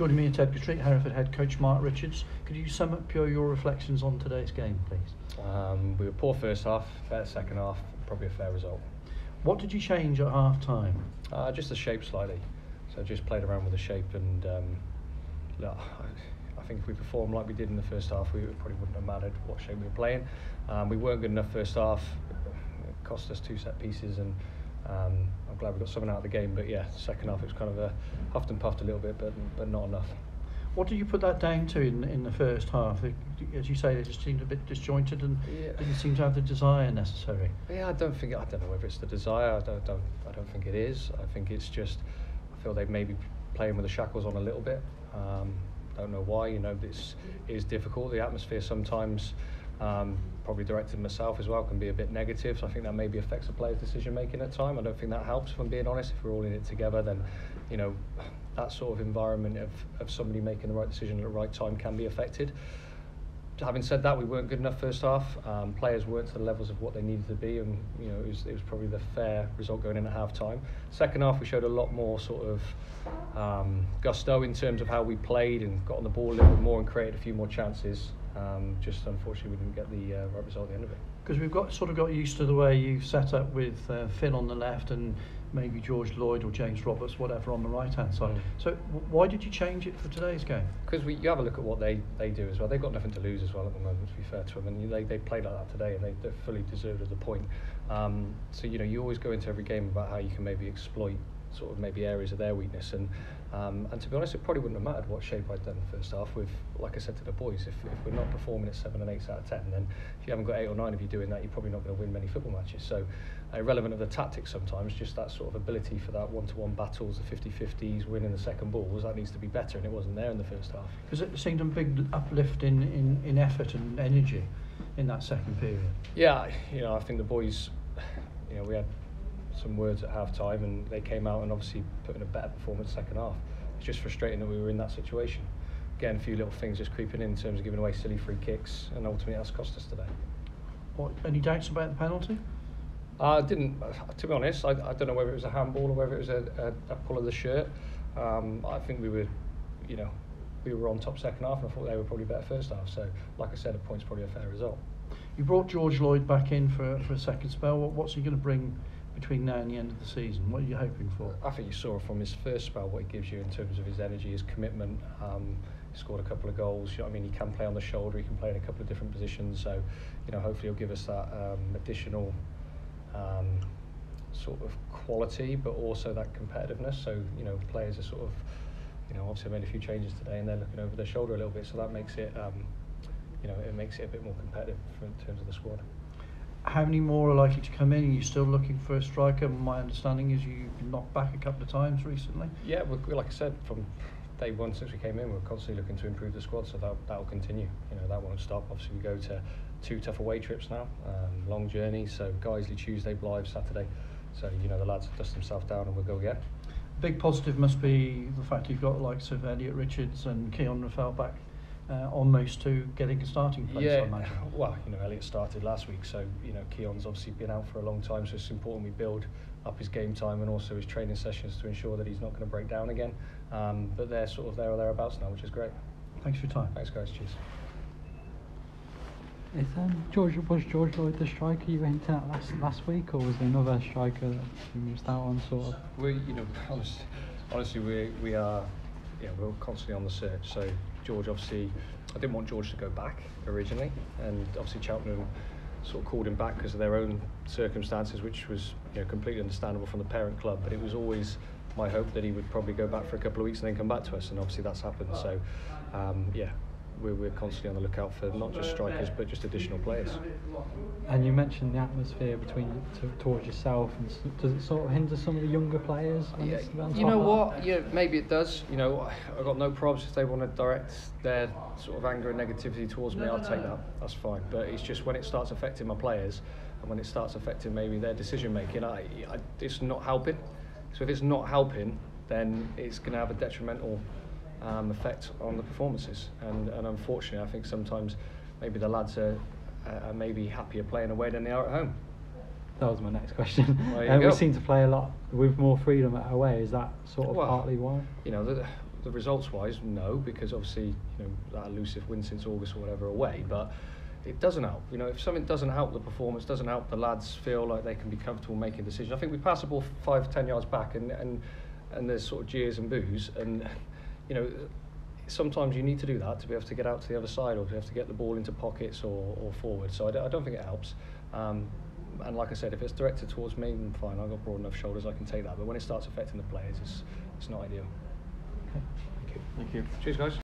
Joining me in Ted Street, Hereford head coach Mark Richards. Could you sum up your reflections on today's game, please? We were poor first half, better second half, probably a fair result. What did you change at half time? Just the shape slightly. So just played around with the shape, and look, I think if we performed like we did in the first half, we probably wouldn't have mattered what shape we were playing. We weren't good enough first half. It cost us 2 set pieces, and I'm glad we got something out of the game. But yeah, second half it was kind of a huffed and puffed a little bit, but not enough. What do you put that down to in the first half? As you say, they just seemed a bit disjointed and didn't seem to have the desire necessary. Yeah, I don't know whether it's the desire. I don't think it is. I think it's just, I feel they may be playing with the shackles on a little bit. Don't know why. You know, this is difficult. The atmosphere sometimes, probably directed myself as well, can be a bit negative. So I think that maybe affects the players' decision making at time. I don't think that helps, if I'm being honest. If we're all in it together, then you know, that sort of environment of somebody making the right decision at the right time can be affected. Having said that, we weren't good enough first half. Players weren't to the levels of what they needed to be, and you know, it was probably the fair result going in at half time. Second half, we showed a lot more sort of gusto in terms of how we played and got on the ball a little bit more and created a few more chances. Just unfortunately, we didn't get the right result at the end of it. Because we've got used to the way you've set up with Phil on the left and maybe George Lloyd or James Roberts, whatever, on the right-hand side. So why did you change it for today's game? Because you have a look at what they do as well. They've got nothing to lose as well at the moment, to be fair to them. And they played like that today, and they fully deserved the point. So, you know, you always go into every game about how you can maybe exploit sort of maybe areas of their weakness. And to be honest, it probably wouldn't have mattered what shape I'd done the first half with, like I said to the boys, if we're not performing at 7 and 8 out of 10, then if you haven't got 8 or 9 of you doing that, you're probably not going to win many football matches. So irrelevant of the tactics sometimes, just that sort of ability for that one-to-one battles, the 50-50s, winning the second balls, that needs to be better, and it wasn't there in the first half. Because it seemed a big uplift in effort and energy in that second period. Yeah, you know, I think the boys, you know, we had some words at half time and they came out and obviously put in a better performance second half. It's just frustrating that we were in that situation. Again, a few little things just creeping in terms of giving away silly free kicks, and ultimately that's cost us today. What, any doubts about the penalty? I didn't, to be honest. I don't know whether it was a handball or whether it was a pull of the shirt. I think we were on top second half, and I thought they were probably better first half. So, like I said, a point's probably a fair result. You brought George Lloyd back in for a second spell. What's he going to bring between now and the end of the season? What are you hoping for? I think you saw from his first spell what he gives you in terms of his energy, his commitment. He scored a couple of goals. You know what I mean? He can play on the shoulder. He can play in a couple of different positions. So, you know, hopefully he'll give us that additional sort of quality, but also that competitiveness. So, you know, players are sort of, you know, obviously made a few changes today, and they're looking over their shoulder a little bit. So that makes it, you know, it makes it a bit more competitive in terms of the squad. How many more are likely to come in? Are you still looking for a striker? My understanding is you've been knocked back a couple of times recently. Yeah, like I said, from day one since we came in, we're constantly looking to improve the squad, so that'll continue. You know, that won't stop. Obviously, we go to 2 tough away trips now, long journeys. So Guiseley Tuesday, Blythe Saturday. So you know the lads have dust themselves down, and we'll go again. Big positive must be the fact you've got the likes of Elliot Richards and Keon Rafael back almost to getting a starting place. Yeah, I imagine. Well, you know, Elliot started last week, so you know Keon's obviously been out for a long time, so it's important we build up his game time and also his training sessions to ensure that he's not going to break down again. But they're sort of there or thereabouts now, which is great. Thanks for your time. Thanks, guys. Cheers. Was George Lloyd the striker you were hinting at last week, or was there another striker that you missed out on, sort of? You know, honestly, we're constantly on the search. So George, obviously, I didn't want George to go back originally, and obviously Cheltenham sort of called him back because of their own circumstances, which was, you know, completely understandable from the parent club. But it was always my hope that he would probably go back for a couple of weeks and then come back to us, and obviously that's happened. So yeah, we're constantly on the lookout for not just strikers but just additional players. And you mentioned the atmosphere towards yourself, and does it sort of hinder some of the younger players? Yeah, you know what? Yeah, maybe it does. You know, I've got no probs if they want to direct their sort of anger and negativity towards me. I'll take that. That's fine. But it's just when it starts affecting my players, and when it starts affecting maybe their decision making, it's not helping. So if it's not helping, then it's going to have a detrimental effect on the performances. And unfortunately, I think sometimes maybe the lads are maybe happier playing away than they are at home. That was my next question. We seem to play a lot with more freedom away. Is that sort of partly why? You know, the results-wise, no, because obviously, you know, that elusive win since August or whatever away, but it doesn't help. You know, if something doesn't help the performance, doesn't help the lads feel like they can be comfortable making decisions. I think we pass the ball 5-10 yards back, and there's sort of jeers and boos, and you know, sometimes you need to do that to be able to get out to the other side, or to be able to get the ball into pockets or forward. So I don't think it helps. And like I said, if it's directed towards me, then fine. I've got broad enough shoulders, I can take that. But when it starts affecting the players, it's not ideal. Okay. Thank you. Thank you. Cheers, guys.